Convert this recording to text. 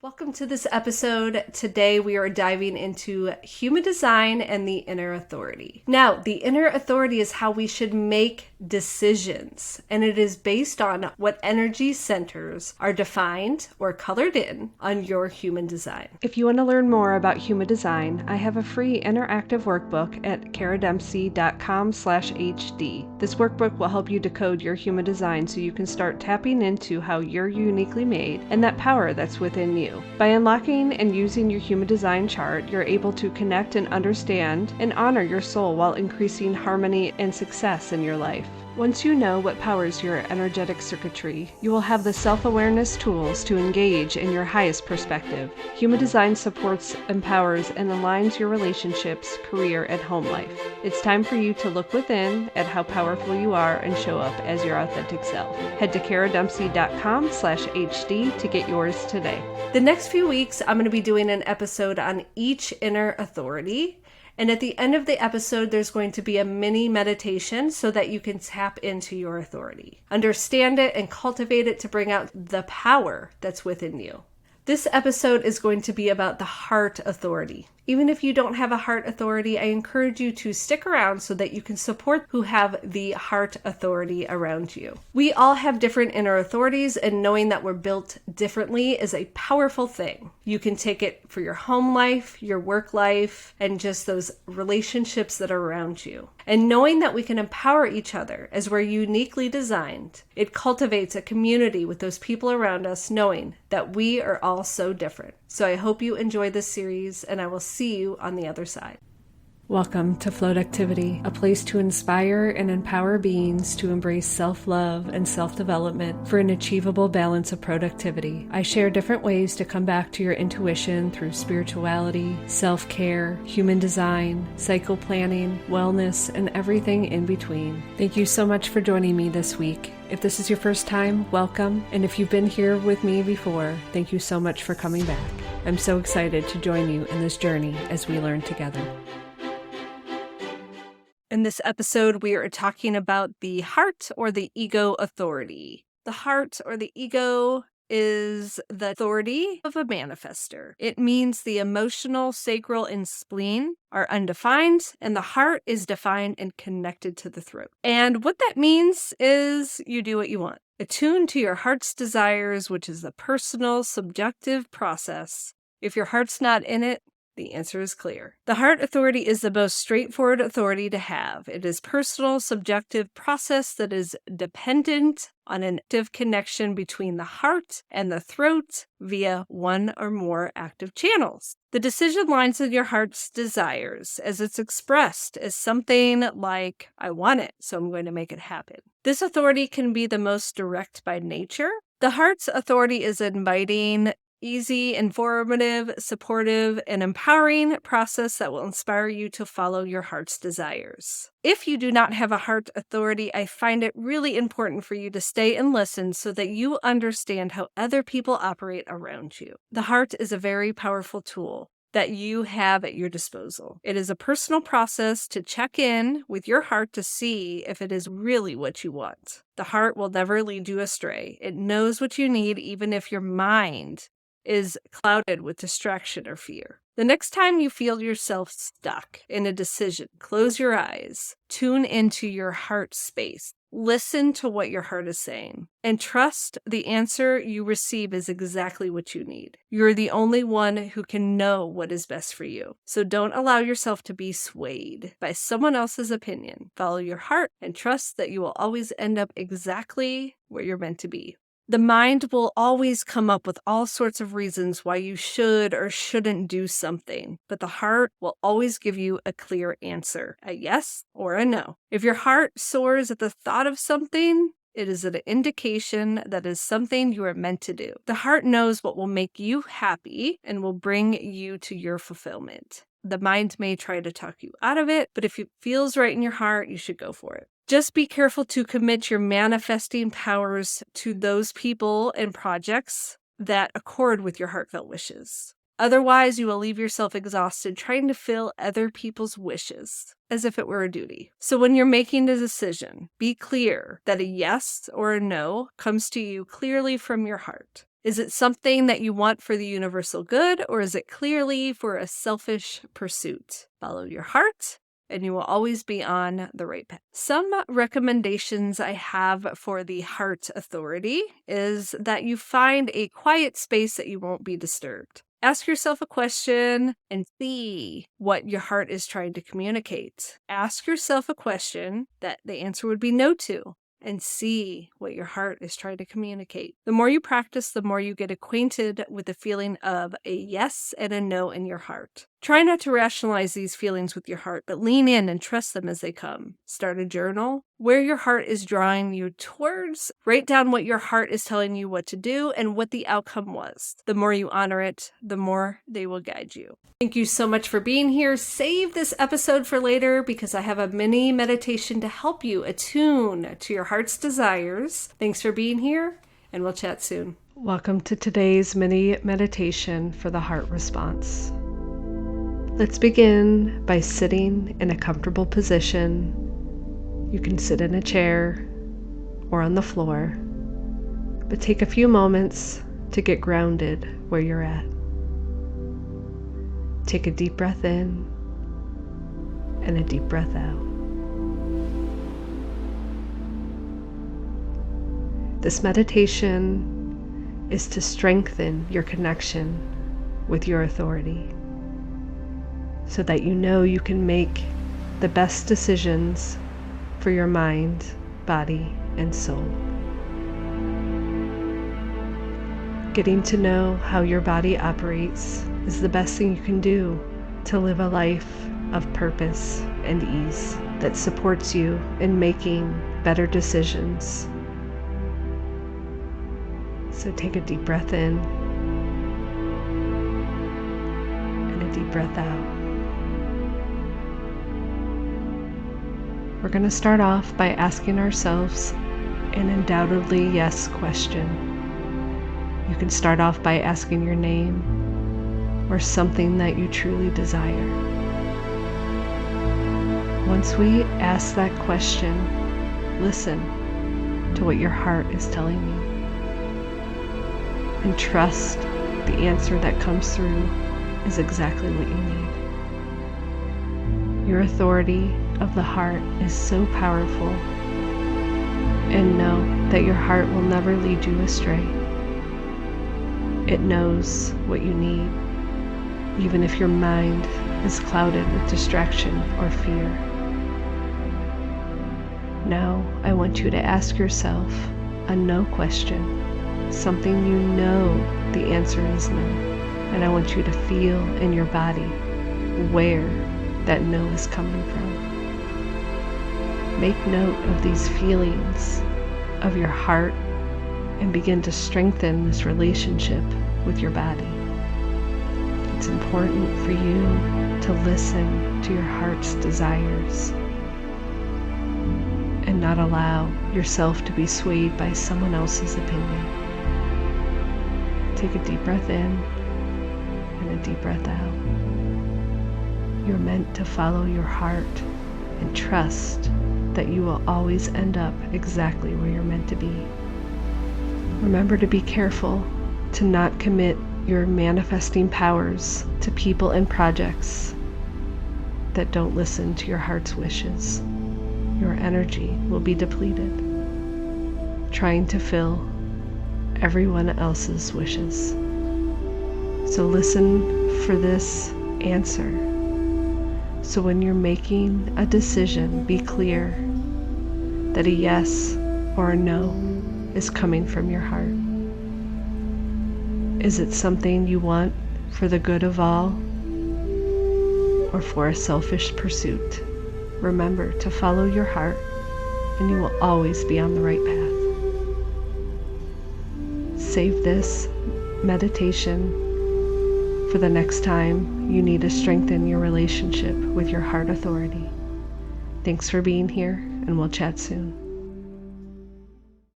Welcome to this episode. Today we are diving into human design and the inner authority. Now, the inner authority is how we should make decisions, and it is based on what energy centers are defined or colored in on your human design. If you want to learn more about human design, I have a free interactive workbook at karadempsey.com/hd. This workbook will help you decode your human design so you can start tapping into how you're uniquely made and that power that's within you. By unlocking and using your human design chart, you're able to connect and understand and honor your soul while increasing harmony and success in your life. Once you know what powers your energetic circuitry, you will have the self-awareness tools to engage in your highest perspective. Human design supports, empowers, and aligns your relationships, career, and home life. It's time for you to look within at how powerful you are and show up as your authentic self. Head to karadempsey.com/hd to get yours today. The next few weeks, I'm going to be doing an episode on each inner authority. And at the end of the episode, there's going to be a mini meditation so that you can tap into your authority, understand it, and cultivate it to bring out the power that's within you. This episode is going to be about the heart authority. Even if you don't have a heart authority, I encourage you to stick around so that you can support who have the heart authority around you. We all have different inner authorities, and knowing that we're built differently is a powerful thing. You can take it for your home life, your work life, and just those relationships that are around you. And knowing that we can empower each other as we're uniquely designed, it cultivates a community with those people around us, knowing that we are all so different. So I hope you enjoy this series, and I will see you on the other side. Welcome to Float Activity, a place to inspire and empower beings to embrace self-love and self-development for an achievable balance of productivity. I share different ways to come back to your intuition through spirituality, self-care, human design, cycle planning, wellness, and everything in between. Thank you so much for joining me this week. If this is your first time, welcome. And if you've been here with me before, thank you so much for coming back. I'm so excited to join you in this journey as we learn together. In this episode, we are talking about the heart or the ego authority. The heart or the ego is the authority of a manifester. It means the emotional, sacral, and spleen are undefined, and the heart is defined and connected to the throat. And what that means is you do what you want. Attune to your heart's desires, which is a personal, subjective process. If your heart's not in it, the answer is clear. The heart authority is the most straightforward authority to have. It is personal, subjective process that is dependent on an active connection between the heart and the throat via one or more active channels. The decision lies in your heart's desires as it's expressed as something like, I want it, so I'm going to make it happen. This authority can be the most direct by nature. The heart's authority is inviting, easy, informative, supportive, and empowering process that will inspire you to follow your heart's desires. If you do not have a heart authority, I find it really important for you to stay and listen so that you understand how other people operate around you. The heart is a very powerful tool that you have at your disposal. It is a personal process to check in with your heart to see if it is really what you want. The heart will never lead you astray. It knows what you need, even if your mind is clouded with distraction or fear. The next time you feel yourself stuck in a decision, close your eyes, tune into your heart space, listen to what your heart is saying, and trust the answer you receive is exactly what you need. You're the only one who can know what is best for you. So don't allow yourself to be swayed by someone else's opinion. Follow your heart and trust that you will always end up exactly where you're meant to be. The mind will always come up with all sorts of reasons why you should or shouldn't do something, but the heart will always give you a clear answer, a yes or a no. If your heart soars at the thought of something, it is an indication that is something you are meant to do. The heart knows what will make you happy and will bring you to your fulfillment. The mind may try to talk you out of it, but if it feels right in your heart, you should go for it. Just be careful to commit your manifesting powers to those people and projects that accord with your heartfelt wishes. Otherwise, you will leave yourself exhausted trying to fill other people's wishes as if it were a duty. So when you're making a decision, be clear that a yes or a no comes to you clearly from your heart. Is it something that you want for the universal good, or is it clearly for a selfish pursuit? Follow your heart, and you will always be on the right path. Some recommendations I have for the heart authority is that you find a quiet space that you won't be disturbed. Ask yourself a question and see what your heart is trying to communicate. Ask yourself a question that the answer would be no to, and see what your heart is trying to communicate. The more you practice, the more you get acquainted with the feeling of a yes and a no in your heart. Try not to rationalize these feelings with your heart, but lean in and trust them as they come. Start a journal where your heart is drawing you towards. Write down what your heart is telling you what to do and what the outcome was. The more you honor it, the more they will guide you. Thank you so much for being here. Save this episode for later because I have a mini meditation to help you attune to your heart's desires. Thanks for being here, and we'll chat soon. Welcome to today's mini meditation for the heart response. Let's begin by sitting in a comfortable position. You can sit in a chair or on the floor, but take a few moments to get grounded where you're at. Take a deep breath in and a deep breath out. This meditation is to strengthen your connection with your authority, so that you know you can make the best decisions for your mind, body, and soul. Getting to know how your body operates is the best thing you can do to live a life of purpose and ease that supports you in making better decisions. So take a deep breath in and a deep breath out. We're going to start off by asking ourselves an undoubtedly yes question. You can start off by asking your name or something that you truly desire. Once we ask that question, listen to what your heart is telling you and trust the answer that comes through is exactly what you need. Your authority of the heart is so powerful, and know that your heart will never lead you astray. It knows what you need, even if your mind is clouded with distraction or fear. Now, I want you to ask yourself a no question, something you know the answer is no, and I want you to feel in your body where that no is coming from. Make note of these feelings of your heart and begin to strengthen this relationship with your body. It's important for you to listen to your heart's desires and not allow yourself to be swayed by someone else's opinion. Take a deep breath in and a deep breath out. You're meant to follow your heart and trust that you will always end up exactly where you're meant to be. Remember to be careful to not commit your manifesting powers to people and projects that don't listen to your heart's wishes. Your energy will be depleted, trying to fill everyone else's wishes. So listen for this answer. So when you're making a decision, be clear that a yes or a no is coming from your heart. Is it something you want for the good of all, or for a selfish pursuit? Remember to follow your heart, and you will always be on the right path. Save this meditation for the next time you need to strengthen your relationship with your heart authority. Thanks for being here, and we'll chat soon.